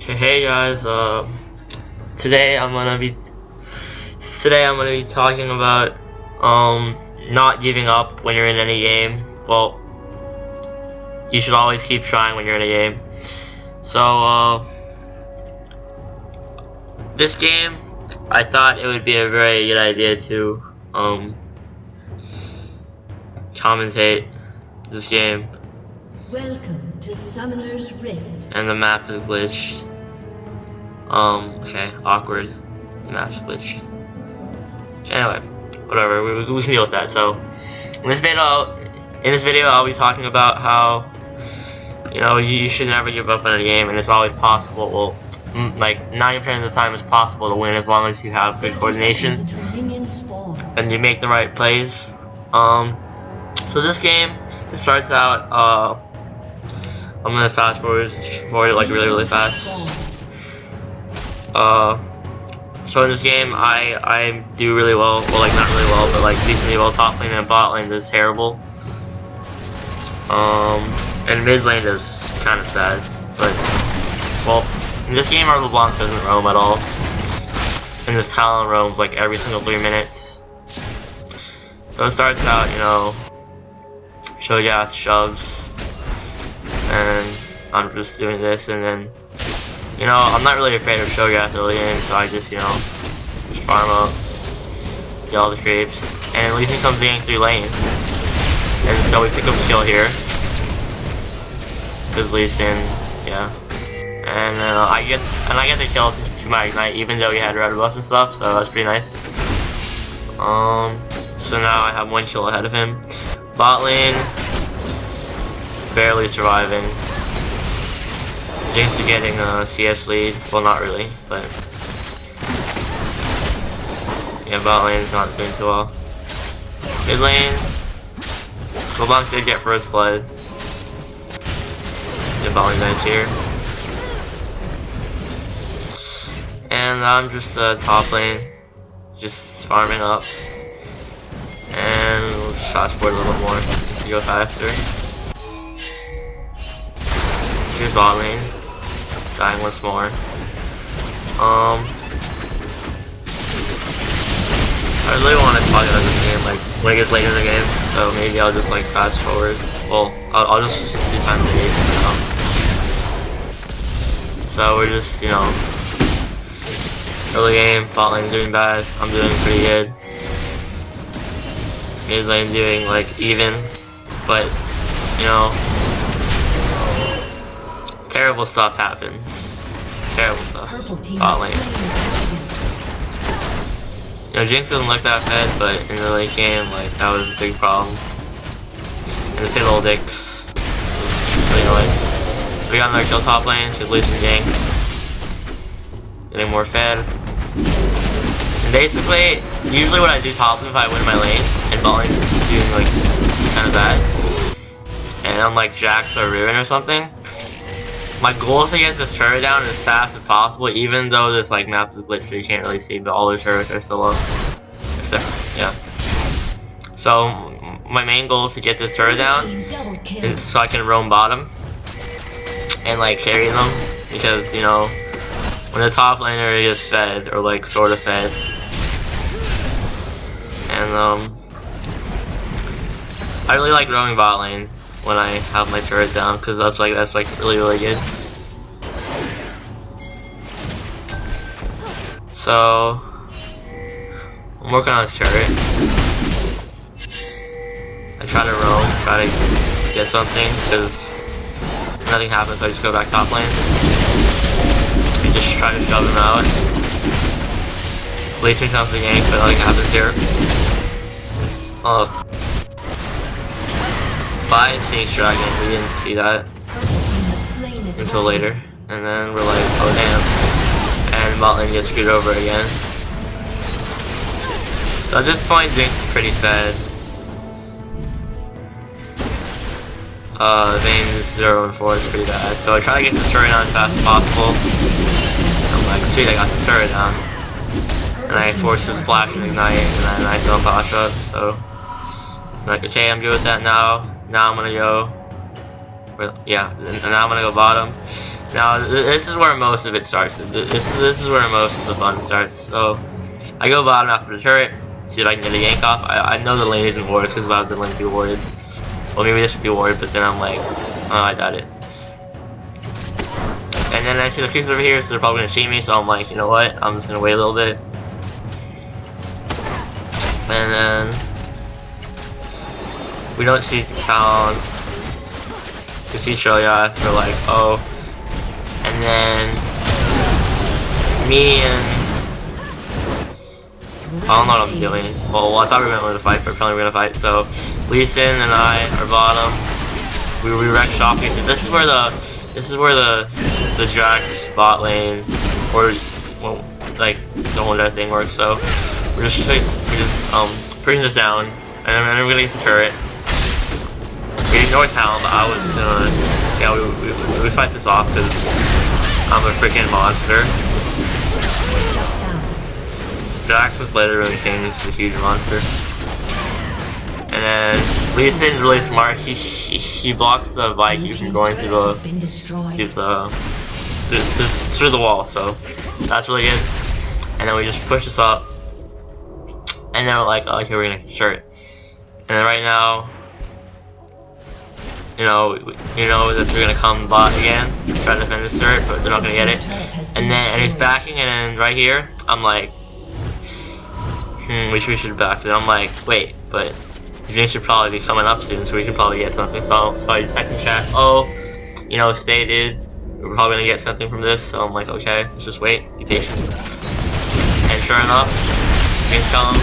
Okay, hey guys, today I'm gonna be talking about not giving up when you're in any game. Well, you should always keep trying when you're in a game. So this game, I thought it would be a very good idea to commentate this game. Welcome to Summoner's Rift. And the map is glitched. Okay, awkward. The map's glitched. Anyway, whatever, we can deal with that. So, in this video, I'll be talking about how, you should never give up on a game, and it's always possible. Well, like 90% of the time, it's possible to win as long as you have good coordination and you make the right plays. So this game, it starts out. I'm gonna fast forward like really fast. So in this game, I do really well. Well, like not really well, but like decently well. Top lane and bot lane is terrible. And mid lane is kind of bad. But well, in this game, our LeBlanc doesn't roam at all. And this Talon roams like every single 3 minutes. So it starts out, Shogas shoves, and I'm just doing this, and then, I'm not really afraid of Shogas early game, so I just, just farm up, get all the creeps, and Lee Sin comes in through lane, and so we pick up a kill here, because Lee Sin, yeah, and I get the kill to my ignite, even though he had red buffs and stuff, so that's pretty nice. So now I have 1 kill ahead of him. Bot lane, barely surviving. Jinx is getting a CS lead. Well, not really, but yeah, bot lane is not doing too well. Mid lane, LeBlanc did get first blood. And bot lane nice here. And I'm just top lane, just farming up. And we'll just fast forward a little more just to go faster. Here's bot lane, dying once more. I really want to talk about this game like when it gets later in the game, so maybe I'll just like fast forward. Well, I'll just do time to 8. So we're just early game, bot lane doing bad, I'm doing pretty good. Mid lane doing like even, but terrible stuff happens. Terrible stuff. Bot lane. Jinx doesn't look that fed, but in the late game, like that was a big problem. And the fiddle dicks was really annoying. So we got another kill top lane, she's losing gank. Getting more fed. And basically, usually what I do top lane if I win my lane, and bot lane is doing like kind of bad, and I'm like Jax or Riven or something, my goal is to get this turret down as fast as possible, even though this like map is glitched so you can't really see, but all the turrets are still up. Except, yeah. So my main goal is to get this turret down, and so I can roam bottom and like carry them, because when the top laner is fed, or like sort of fed, and I really like roaming bot lane when I have my turret down, because that's like really good. So I'm working on this turret. I try to roam, try to get something, because nothing happens, so I just go back top lane and just try to shove him out. Lee Sin comes to the gank, but nothing happens here. By Sage Dragon, we didn't see that until later, and then we're like, oh damn, and bot lane gets screwed over again. So at this point, Jinx is pretty fed. Vayne 0 and 4 is pretty bad, so I try to get the turret down as fast as possible. I'm like, sweet, I got the turret down, and I force his flash and ignite, and then I kill Pasha. So I'm like, okay, I'm good with that now. Now I'm gonna go, and now I'm gonna go bottom. Now this is where most of it starts. This is where most of the fun starts. So I go bottom after the turret, see if I can get a yank off. I know the lane isn't warded because I was the lane to be warded. Well, maybe this should be warded, but then I'm like, oh, I doubt it. And then I see the creeps over here, so they're probably gonna see me. So I'm like, you know what? I'm just gonna wait a little bit. And then we don't see town. We see Shoya. We're like, oh. And then me and I don't know what I'm doing. Well, I thought we were gonna fight, but apparently we're gonna fight. So Lee Sin and I are bottom. We wreck shopping. This is where the Jax bot lane or well, like the whole other thing works. So we're just pushing this down, and then we're gonna get the turret. We ignore town, but I was gonna we fight this off because I'm a freaking monster. Jax with Blade really changed. He's a huge monster. And then Lee Sin's really smart. She blocks the Viking from going through the wall. So that's really good. And then we just push this up. And then we're like, oh, okay, we're gonna start. And then right now, you know that they're gonna come bot again, try to defend this turret, but they're not gonna get it. And he's backing, and then right here, I'm like, we should back. And I'm like, wait, but Jinx should probably be coming up soon, so we should probably get something. So I just second chat, oh, you know, stay, dude. We're probably gonna get something from this. So I'm like, okay, let's just wait, be patient. And sure enough, Jinx comes,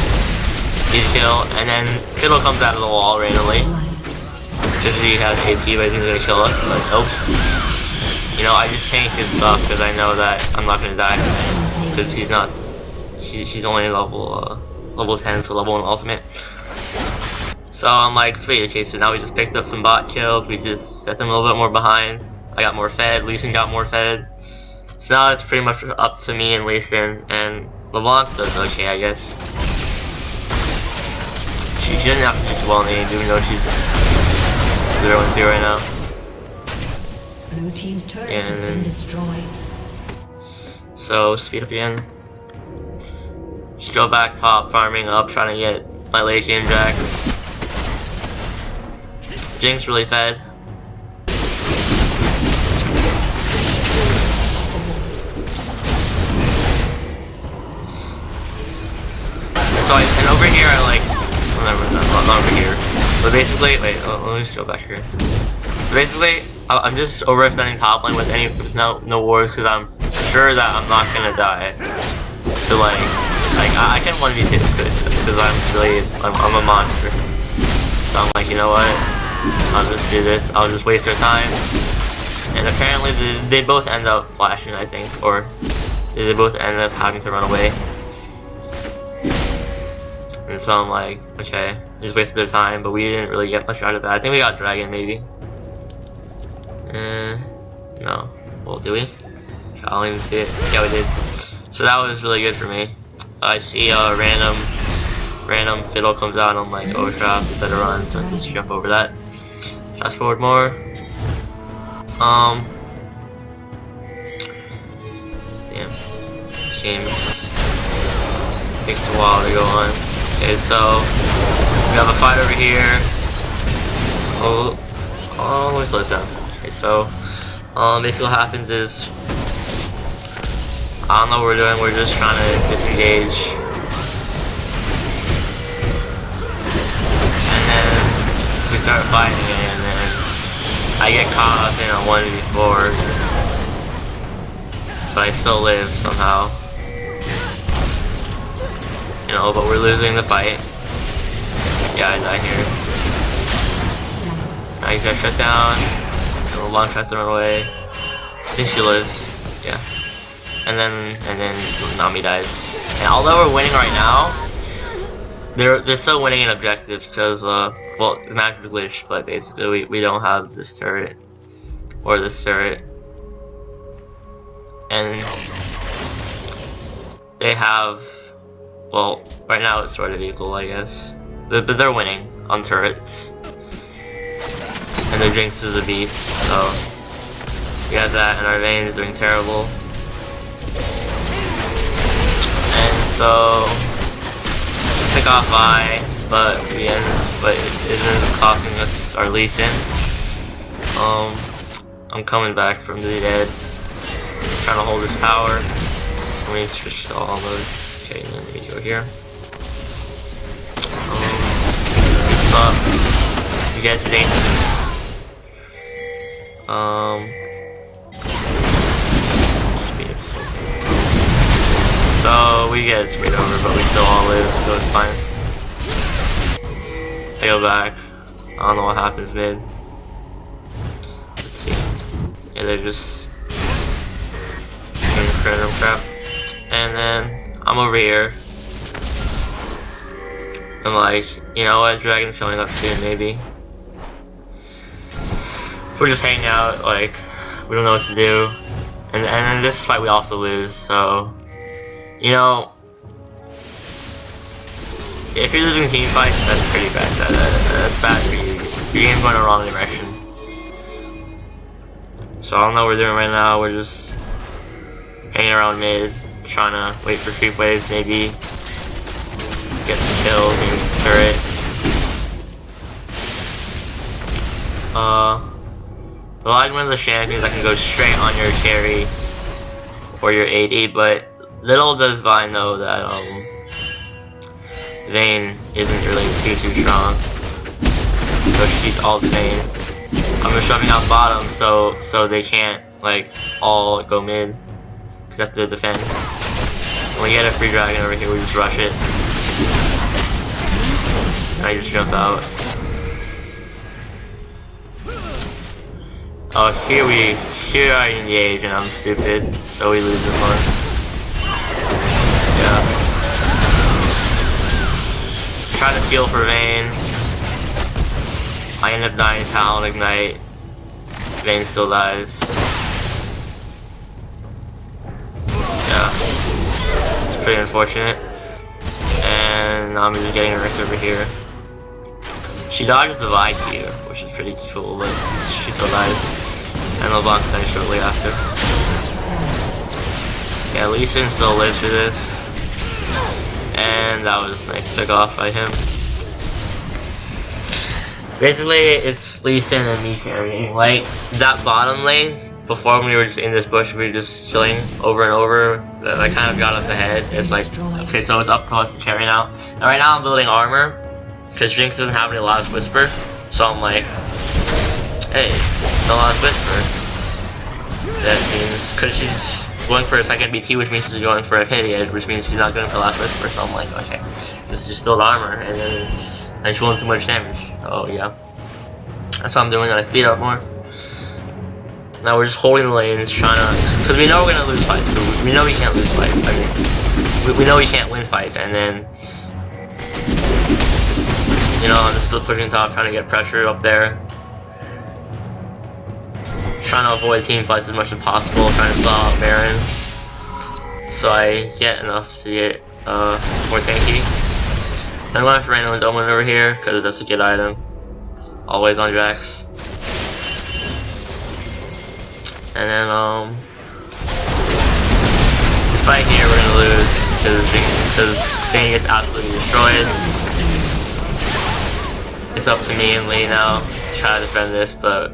he's kill, and then Fiddle comes out of the wall randomly. Because he has AP, but he's gonna kill us. But nope. You know, I just changed his stuff because I know that I'm not gonna die because he's not. She's only level 10, so level 1 ultimate. So I'm like, sweet, okay, so now we just picked up some bot kills, we just set them a little bit more behind. I got more fed, Lee Sin got more fed. So now it's pretty much up to me and Lee Sin, and LeBlanc does okay, I guess. She doesn't have to do well named, even though she's 0-2 right now. Blue team's turret has been destroyed. So speed up again. Just go back top, farming up, trying to get my late game Jax. Jinx really fed. And over here I like, not over here. But basically, wait, let me just go back here. So basically, I'm just overextending top lane with no wars because I'm sure that I'm not gonna die. So like I can 1v2 because I'm a monster. So I'm like, you know what? I'll just do this. I'll just waste their time. And apparently they both end up flashing, I think, or they both end up having to run away. And so I'm like, okay, just wasted their time, but we didn't really get much out of that. I think we got Dragon, maybe. No. Well, do we? I don't even see it. Yeah, we did. So that was really good for me. I see a random fiddle comes out, and I'm like, oh crap, better run, so I just jump over that. Fast forward more. Damn. Games takes a while to go on. Okay, so we have a fight over here. Oh, let me slow this down. Okay, so basically what happens is I don't know what we're doing. We're just trying to disengage, and then we start fighting, and then I get caught up in a 1v4, but I still live somehow. You know, but we're losing the fight. Yeah, I die here. Now he's got shut down. LeBlanc tries to run away. I think she lives. Yeah. And then Nami dies. And although we're winning right now, they're still winning in objectives because well, the match was glitched, but basically we don't have this turret or this turret, and they have. Well, right now it's sort of equal, I guess. But they're winning on turrets. And their Jinx is a beast, so We have that, and our Vayne is doing terrible. And so pick off Vi, but it isn't costing us our Lee Sin. I'm coming back from the dead. Trying to hold this tower. Let me switch to all mode. Okay, let me go here. Up. You get things. Speed up so we get sprayed over, but we still all live, so it's fine. I go back. I don't know what happens mid. Let's see. Yeah, they're just doing random crap. And then I'm over here. I'm like, you know what, Dragon's showing up soon, maybe. We're just hanging out, like, we don't know what to do. And in this fight we also lose, so, you know, if you're losing team fights, that's pretty bad. That's bad for you. Your game's going the wrong direction. So I don't know what we're doing right now, we're just hanging around mid, trying to wait for creep waves, maybe. Get some kills, maybe turret. Like one of the champions that can go straight on your carry or your AD, but little does Vi know that Vayne isn't really too strong. So she's alt Vayne. I'm just shoving out bottom so they can't like all go mid. Cause they have to defend. When we get a free dragon over here, we just rush it. I just jump out. Oh, here I engage and I'm stupid, so we lose this one. Yeah. Try to feel for Vayne. I end up dying to Talon Ignite. Vayne still dies. Yeah. It's pretty unfortunate. And I'm just getting wrecked over here. She dodges the Vi Q, which is pretty cool, but she still dies. And LeBlanc dies shortly after. Yeah, Lee Sin still lives through this. And that was a nice pick off by him. Basically, it's Lee Sin and me carrying. Like, that bottom lane, before when we were just in this bush, we were just chilling over and over. That kind of got us ahead. It's like, okay, so it's up to us to carry now. And right now I'm building armor. Because Jinx doesn't have any Last Whisper, so I'm like, hey, no Last Whisper. That means, because she's going for a second BT, which means she's going for a Pity, which means she's not going for Last Whisper, so I'm like, okay, let's just build armor, and then she won't do much damage. Oh yeah, that's what I'm doing, I speed up more. Now we're just holding the lanes, trying to, because we know we're going to lose fights, we know we can't lose fights, I mean, we know we can't win fights, and then, you know, I'm just still pushing top, trying to get pressure up there. Trying to avoid team fights as much as possible, trying to stall out Baron. So I get enough to get more tanky. I'm going to random Doman over here, because that's a good item. Always on Drax. And then, this fight here we're going to lose, because Vayne gets absolutely destroyed. It's up to me and Lee now to try to defend this, but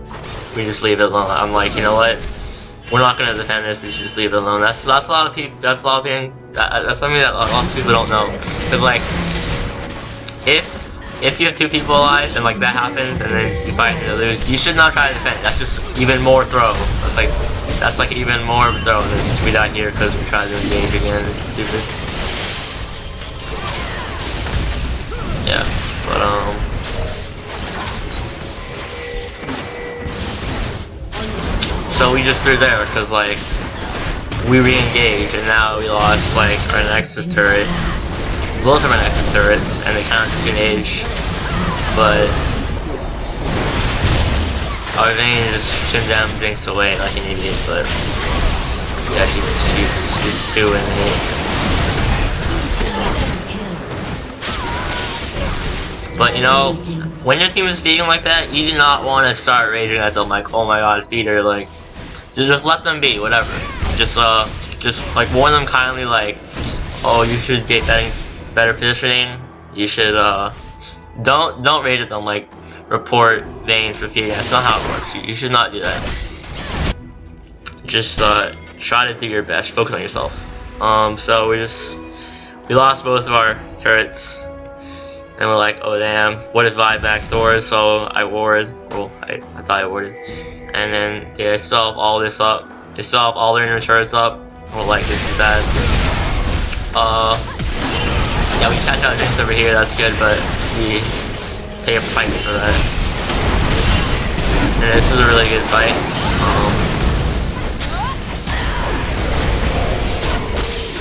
we just leave it alone. I'm like, you know what? We're not gonna defend this. We should just leave it alone. That's a lot of people. That's something that a lot of people don't know. Cause like, if you have two people alive and like that happens and then you fight and you lose, you should not try to defend. That's just even more throw. That's like even more throw than we die here because we try to engage again. It's stupid. Yeah, but so we just threw there because like we re-engaged and now we lost like our Nexus turret, both of our Nexus turrets, and they kind of disengaged. But our Vayne just shimmed down Jinx away like an idiot. But yeah, she's 2 and 8. But you know, when your team is feeding like that, you do not want to start raging at them like, oh my god, feeder, like, just let them be, whatever. Just like warn them kindly, like, oh, you should get better positioning. You should don't rate at them, like report veins for feeding. That's not how it works. You should not do that. Just try to do your best. Focus on yourself. So we lost both of our turrets, and we're like, oh damn, what is vibe backdoor? So I warded. Well, I thought I warded, and then they still have all this up. They still have all their inner turrets up. We're like, this is bad. Yeah, we catch out Jinx over here. That's good, but we pay a price for that. And this is a really good fight.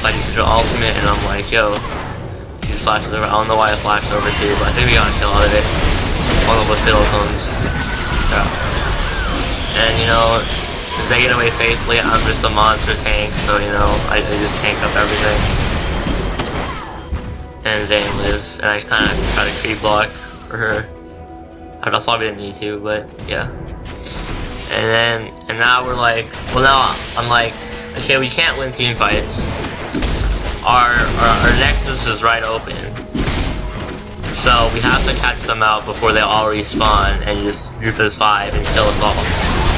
Fighting for the ultimate, and I'm like, yo, these flashes over. I don't know why I flashed over too, but I think we got a kill out of it. One of the fiddle comes. Yeah. And you know, if they get away safely, I'm just a monster tank, so you know, I just tank up everything. And Zane lives, and I kind of try to creep block for her. I probably didn't need to, but yeah. And now we're like, well now I'm like, okay, we can't win team fights. Our nexus is right open, so we have to catch them out before they all respawn and just group as 5 and kill us all.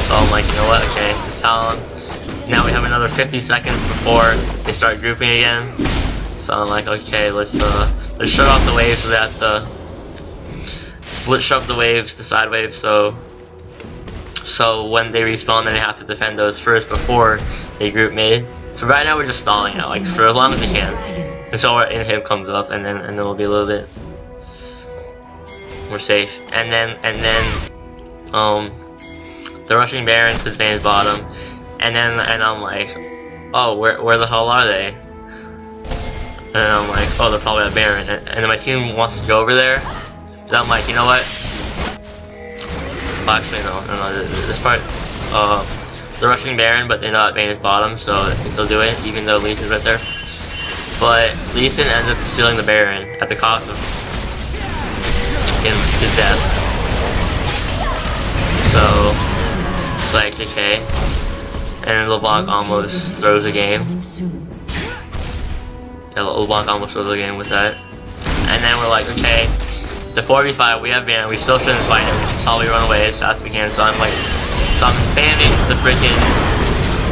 So I'm like, you know what? Okay, just tell them. Now we have another 50 seconds before they start grouping again. So I'm like, okay, let's shut off the waves so that let's shove the waves, the side waves, so when they respawn, then they have to defend those first before they group mid. So right now we're just stalling out, like for as long as we can, until our inhib comes up, and then we'll be a little bit more safe. And then the rushing Baron to Vane's bottom, and I'm like, oh, where the hell are they? And I'm like, oh, they're probably at Baron, and then my team wants to go over there. So I'm like, you know what? Well, actually, no, this part, they're rushing Baron, but they're not at Bane's bottom, so they can still do it, even though Lee Sin's right there. But Lee Sin ends up stealing the Baron at the cost of his death. So it's like, okay. And LeBlanc almost throws a game. Yeah, LeBlanc almost throws a game with that. And then we're like, okay, the 4v5, we have Baron, we still shouldn't fight him, we should probably run away as fast as we can. So I'm spamming the freaking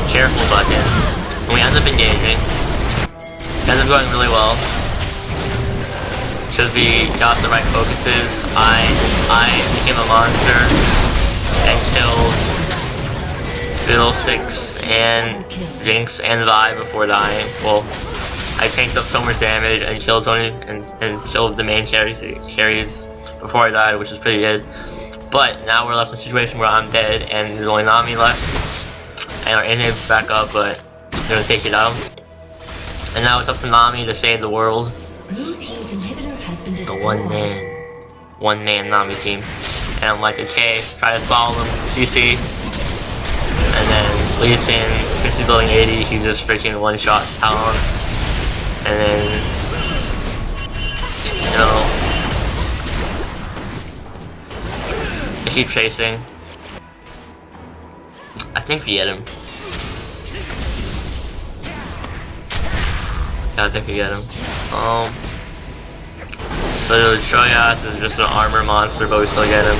careful button, and we end up engaging. It ends up going really well. Because we got the right focuses. I became a monster and killed Fiddlesticks and Jinx and Vi before dying. Well, I tanked up so much damage and killed Tony and killed the main carries before I died, which is pretty good. But now we're left in a situation where I'm dead and there's only Nami left, and our inhib's back up, but they're gonna take it out. And now it's up to Nami to save the world. The one man Nami team. And I'm like, okay, try to follow them, CC. And then Lee Sin, since he's building 80, he just freaking one-shot Talon. And then, you know, I keep chasing. I think we get him. Yeah, I think we get him. So Troyas is just an armor monster, but we still get him.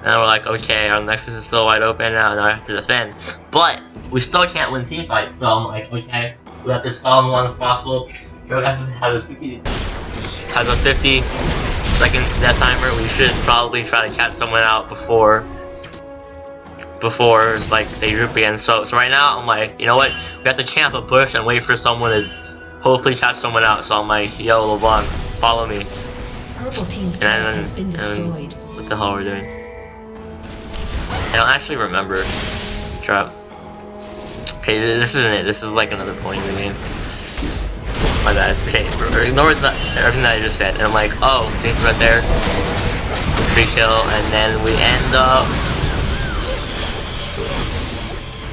And we're like, okay, our Nexus is still wide open now, and I have to defend. But we still can't win team fights, so I'm like, okay, we have to spell as long as possible. Troyas has a 50-second death timer. We should probably try to catch someone out before like they group again. So right now I'm like, you know what? We have to camp a push and wait for someone to hopefully catch someone out. So I'm like, yo, LeBlanc, follow me. And what the hell are we doing? I don't actually remember. Trap. Okay, this isn't it. This is like another point in the game. My bad. Okay, ignore everything that I just said. And I'm like, oh, things right there. Free kill, and then we end up.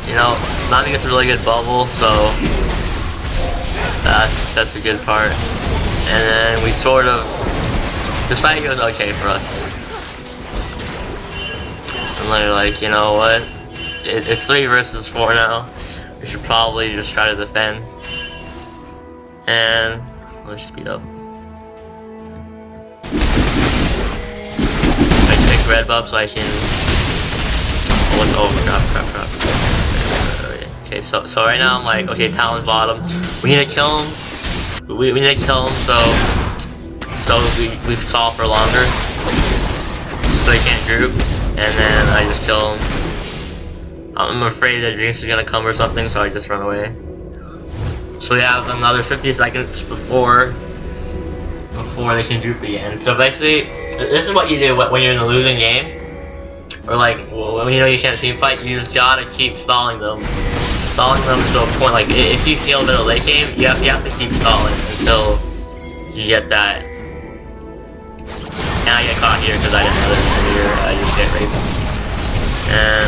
You know, Nami gets a really good bubble, so that's a good part. And then we sort of, this fight goes okay for us. And they're like, you know what? it's 3 versus 4 now. We should probably just try to defend. And let's speed up. I take red buff so I can. Crap. Okay, so right now I'm like, okay, Talon's bottom. We need to kill him. We need to kill him so we stall for longer. So they can't group. And then I just kill him. I'm afraid that Jinx is gonna come or something, so I just run away. So we have another 50 seconds before they can group again. So basically, this is what you do when you're in a losing game. Or like, when you know you can't team fight, you just gotta keep stalling them. Stalling them to a point, like, if you feel a bit of late game, you have to keep stalling until you get that. And I get caught here because I didn't know this earlier, I just get raped. And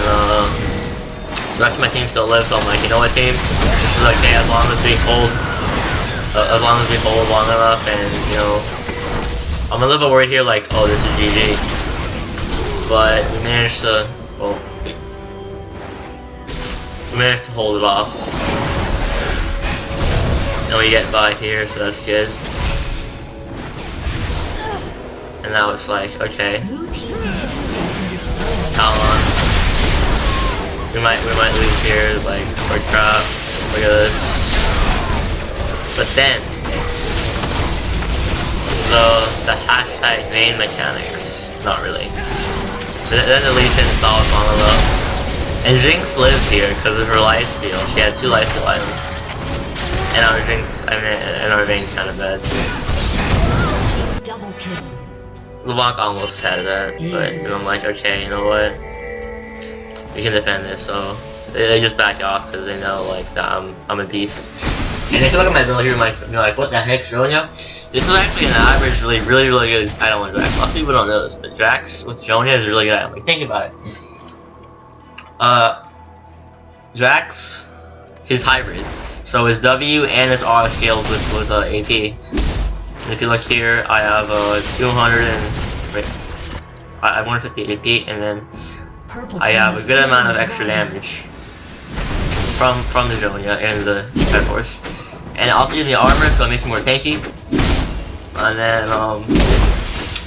the rest of my team still lives, so I'm like, you know what, team? This is okay as long as we hold long enough, and you know, I'm a little bit worried here, like, oh, this is GG. But we managed to, well, we managed to hold it off. And we get by here, so that's good. And now it's like, okay, Talon. We might lose here, like, or crap. Look at this. But then, the hashtag main mechanics, not really. But then at least installs long enough. And Jinx lives here because of her lifesteal. She had 2 lifesteal items. And our Jinx, and our Vayne's kind of bad too. Double kill. LeBlanc almost had that, but I'm like, okay, you know what? We can defend this, so they just back off because they know like that I'm a beast. And if you look at my build here, you might be like, what the heck, Jonia? This is actually an average, really good item on Drax. Most people don't know this, but Drax with Jonia is a really good item. Like, think about it. Drax, his hybrid, so his W and his R scales with AP. And if you look here, I have 200 and wait, I have 150 AP, and then I have a good amount of extra damage from the Jonia and the Pet Force, and it also gives me armor, so it makes me more tanky. And then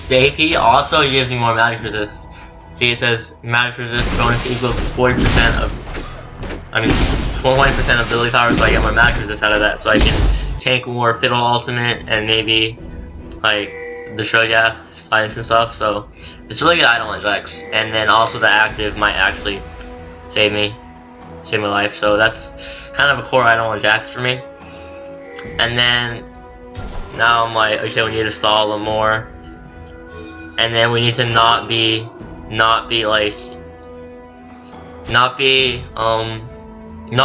the AP also gives me more magic resist. See, it says magic resist bonus equals 40% of, 20% of ability power, so I get more magic resist out of that, so I can tank more Fiddle ultimate and maybe like the Shogath fights and stuff. So it's a really good item on Drax, and then also the active might actually save my life. So that's kind of a core item on Drax for me. And then now I'm like, okay, we need to stall them more, and then we need to not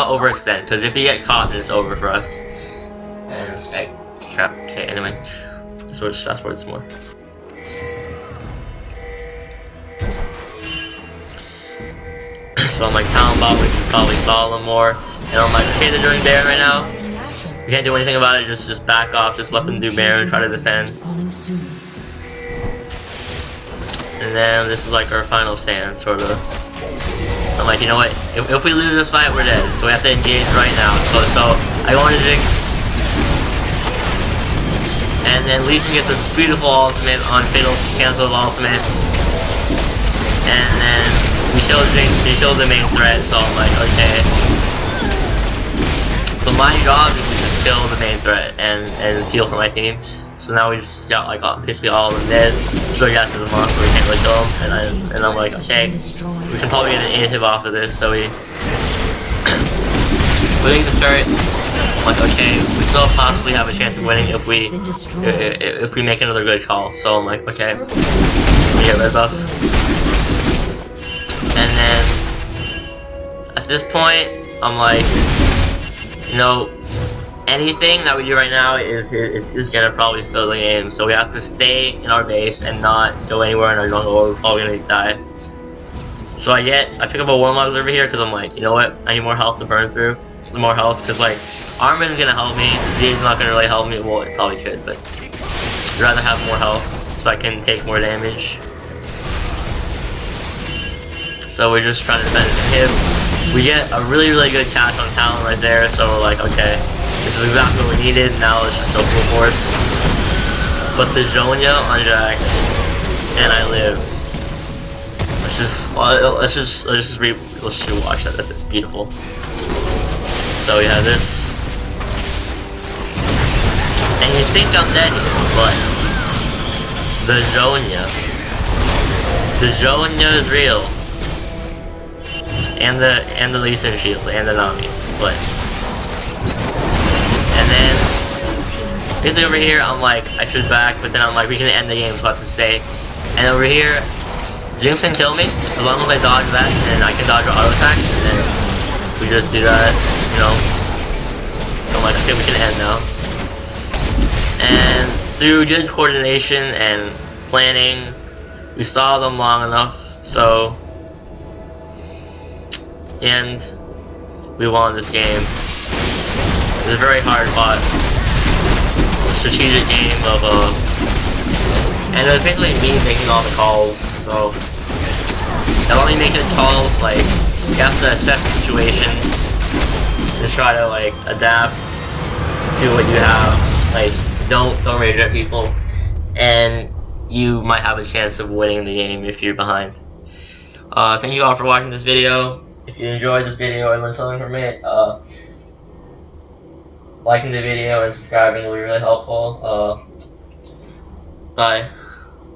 overextend, because if we get caught, then it's over for us. And it's like, crap. Okay, anyway, so let's fast forward some more. So I'm like, Talon bot, we should probably stall them more. And I'm like, okay, they're doing Baron right now. We can't do anything about it, just back off, just let them do Baron, try to defend. And then this is like our final stand, sort of. I'm like, you know what, if we lose this fight, we're dead. So we have to engage right now. So I go into Jinx. And then Legion gets a beautiful ultimate on Fatal, cancels ultimate. And then we kill Jinx, we kill the main threat, so I'm like, okay. So my job is to just kill the main threat and heal for my team. So now we just got like basically all of them dead. So we got to the monster, we can't really kill him. And I'm like, okay, we can probably get an initiative off of this. So we take the turret. I'm like, okay, we still possibly have a chance of winning if we make another good call. So I'm like, okay, we get red buff. And then at this point, I'm like, you know, anything that we do right now is gonna probably fill the game. So we have to stay in our base and not go anywhere in our jungle, or we're probably gonna die. So I pick up a Warlock over here because I'm like, you know what, I need more health to burn through. Some more health, because like Armin's gonna help me, Z's not gonna really help me. Well, it probably could, but I'd rather have more health so I can take more damage. So we're just trying to defend him. We get a really, really good catch on talent right there, so we're like, okay, this is exactly what we needed, now it's just go full force. But the Zonia on Jax, and I live. Let's just watch that, that's beautiful. So we have this. And you think I'm dead here, but the Zonia is real. And the Lee Sin shield, and the Nami, but. And then, basically over here, I'm like, I should back, but then I'm like, we can end the game, so I have to stay. And over here, Jinx can kill me, as long as I dodge that, and then I can dodge her auto attack, and then we just do that, you know. I'm like, okay, we can end now. And through good coordination and planning, we saw them long enough, so. And we won this game. It was a very hard fought strategic game of and it was basically me making all the calls, so not only making calls, like you have to assess the situation and try to like adapt to what you have, like don't rage at people, and you might have a chance of winning the game if you're behind. Thank you all for watching this video. If you enjoyed this video and learned something from it, liking the video and subscribing will be really helpful. Bye.